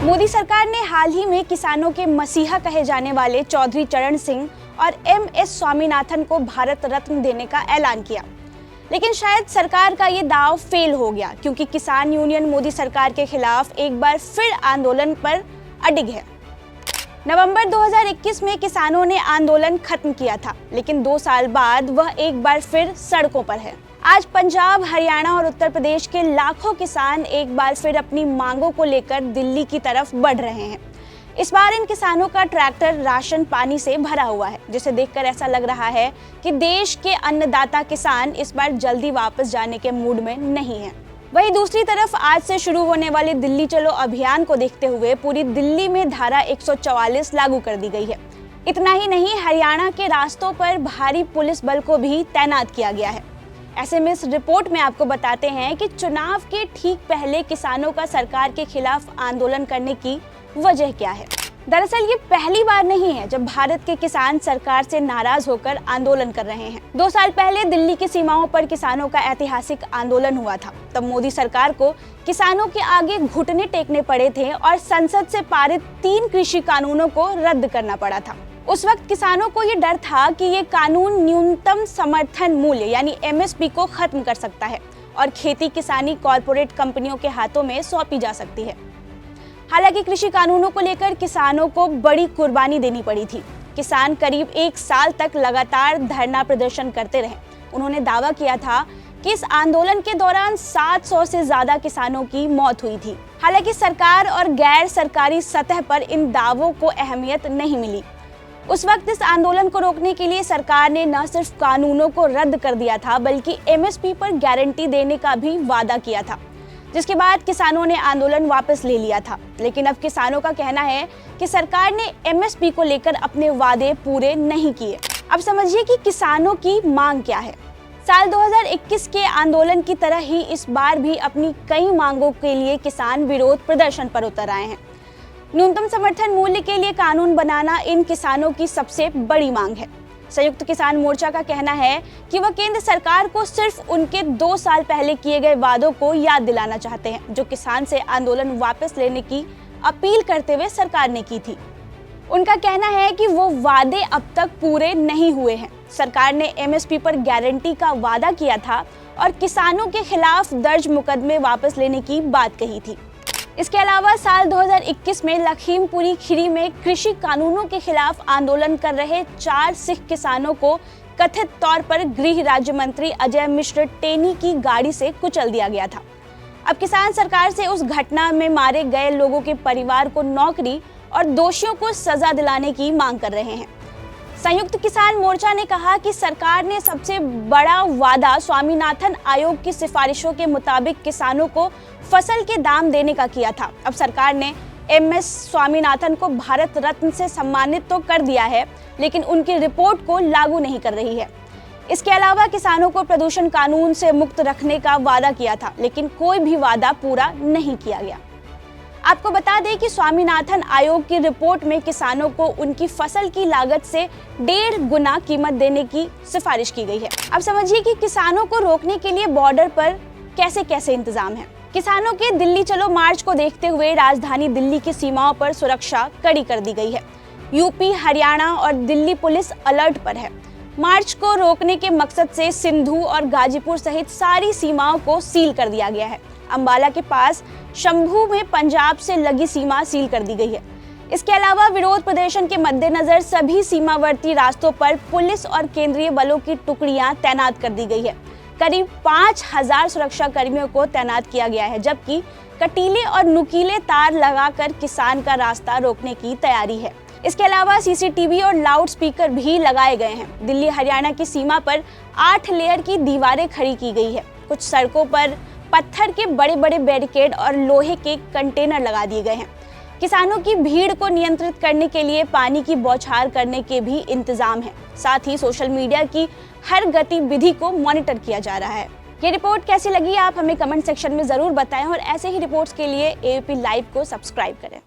मोदी सरकार ने हाल ही में किसानों के मसीहा कहे जाने वाले चौधरी चरण सिंह और एमएस स्वामीनाथन को भारत रत्न देने का ऐलान किया, लेकिन शायद सरकार का ये दाव फेल हो गया क्योंकि किसान यूनियन मोदी सरकार के खिलाफ एक बार फिर आंदोलन पर अडिग है। नवंबर 2021 में किसानों ने आंदोलन खत्म किया था, लेकिन 2 साल बाद वह एक बार फिर सड़कों पर है। आज पंजाब, हरियाणा और उत्तर प्रदेश के लाखों किसान एक बार फिर अपनी मांगों को लेकर दिल्ली की तरफ बढ़ रहे हैं। इस बार इन किसानों का ट्रैक्टर राशन पानी से भरा हुआ है, जिसे देखकर ऐसा लग रहा है कि देश के अन्नदाता किसान इस बार जल्दी वापस जाने के मूड में नहीं है। वहीं दूसरी तरफ आज से शुरू होने वाले दिल्ली चलो अभियान को देखते हुए पूरी दिल्ली में धारा 144 लागू कर दी गई है। इतना ही नहीं, हरियाणा के रास्तों पर भारी पुलिस बल को भी तैनात किया गया है। ऐसे में इस रिपोर्ट में आपको बताते हैं कि चुनाव के ठीक पहले किसानों का सरकार के खिलाफ आंदोलन करने की वजह क्या है। दरअसल ये पहली बार नहीं है जब भारत के किसान सरकार से नाराज होकर आंदोलन कर रहे हैं। 2 साल पहले दिल्ली की सीमाओं पर किसानों का ऐतिहासिक आंदोलन हुआ था। तब मोदी सरकार को किसानों के आगे घुटने टेकने पड़े थे और संसद से पारित 3 कृषि कानूनों को रद्द करना पड़ा था। उस वक्त किसानों को ये डर था कि ये कानून न्यूनतम समर्थन मूल्य यानी एमएसपी को खत्म कर सकता है और खेती किसानी कॉरपोरेट कंपनियों के हाथों में सौंपी जा सकती है। हालांकि कृषि कानूनों को लेकर किसानों को बड़ी कुर्बानी देनी पड़ी थी। किसान करीब 1 साल तक लगातार धरना प्रदर्शन करते रहे। उन्होंने दावा किया था कि इस आंदोलन के दौरान 700 से ज्यादा किसानों की मौत हुई थी। हालांकि सरकार और गैर सरकारी सतह पर इन दावों को अहमियत नहीं मिली। उस वक्त इस आंदोलन को रोकने के लिए सरकार ने न सिर्फ कानूनों को रद्द कर दिया था, बल्कि एमएसपी पर गारंटी देने का भी वादा किया था, जिसके बाद किसानों ने आंदोलन वापस ले लिया था। लेकिन अब किसानों का कहना है कि सरकार ने एमएसपी को लेकर अपने वादे पूरे नहीं किए। अब समझिए कि किसानों की मांग क्या है। साल 2021 के आंदोलन की तरह ही इस बार भी अपनी कई मांगों के लिए किसान विरोध प्रदर्शन पर उतर आए हैं। न्यूनतम समर्थन मूल्य के लिए कानून बनाना इन किसानों की सबसे बड़ी मांग है। संयुक्त किसान मोर्चा का कहना है कि वह केंद्र सरकार को सिर्फ उनके 2 साल पहले किए गए वादों को याद दिलाना चाहते हैं, जो किसान से आंदोलन वापस लेने की अपील करते हुए सरकार ने की थी। उनका कहना है कि वो वादे अब तक पूरे नहीं हुए हैं। सरकार ने एमएसपी पर गारंटी का वादा किया था और किसानों के खिलाफ दर्ज मुकदमे वापस लेने की बात कही थी। इसके अलावा साल 2021 में लखीमपुरी खीरी में कृषि कानूनों के खिलाफ आंदोलन कर रहे 4 सिख किसानों को कथित तौर पर गृह राज्य मंत्री अजय मिश्र टेनी की गाड़ी से कुचल दिया गया था। अब किसान सरकार से उस घटना में मारे गए लोगों के परिवार को नौकरी और दोषियों को सजा दिलाने की मांग कर रहे हैं। संयुक्त किसान मोर्चा ने कहा कि सरकार ने सबसे बड़ा वादा स्वामीनाथन आयोग की सिफारिशों के मुताबिक किसानों को फसल के दाम देने का किया था। अब सरकार ने एमएस स्वामीनाथन को भारत रत्न से सम्मानित तो कर दिया है, लेकिन उनकी रिपोर्ट को लागू नहीं कर रही है। इसके अलावा किसानों को प्रदूषण कानून से मुक्त रखने का वादा किया था, लेकिन कोई भी वादा पूरा नहीं किया गया। आपको बता दें कि स्वामीनाथन आयोग की रिपोर्ट में किसानों को उनकी फसल की लागत से 1.5 गुना कीमत देने की सिफारिश की गई है। अब समझिए कि किसानों को रोकने के लिए बॉर्डर पर कैसे कैसे इंतजाम है। किसानों के दिल्ली चलो मार्च को देखते हुए राजधानी दिल्ली की सीमाओं पर सुरक्षा कड़ी कर दी गई है। यूपी, हरियाणा और दिल्ली पुलिस अलर्ट पर है। मार्च को रोकने के मकसद से सिंधु और गाजीपुर सहित सारी सीमाओं को सील कर दिया गया है। अंबाला के पास शंभू में पंजाब से लगी सीमा सील कर दी गई है। इसके अलावा विरोध प्रदर्शन के मद्देनजर सभी सीमावर्ती रास्तों पर पुलिस और केंद्रीय बलों की टुकड़ियां तैनात कर दी गई है। करीब 5000 सुरक्षा कर्मियों को तैनात किया गया है, जबकि कटीले और नुकीले तार लगाकर किसान का रास्ता रोकने की तैयारी है। इसके अलावा सीसीटीवी और लाउड स्पीकर भी लगाए गए हैं। दिल्ली हरियाणा की सीमा पर 8 लेयर की दीवारें खड़ी की गई है। कुछ सड़कों पर पत्थर के बड़े बड़े बैरिकेड और लोहे के कंटेनर लगा दिए गए हैं। किसानों की भीड़ को नियंत्रित करने के लिए पानी की बौछार करने के भी इंतजाम है। साथ ही सोशल मीडिया की हर गतिविधि को मॉनिटर किया जा रहा है। ये रिपोर्ट कैसी लगी आप हमें कमेंट सेक्शन में जरूर बताएं और ऐसे ही रिपोर्ट्स के लिए एबीपी लाइव को सब्सक्राइब करें।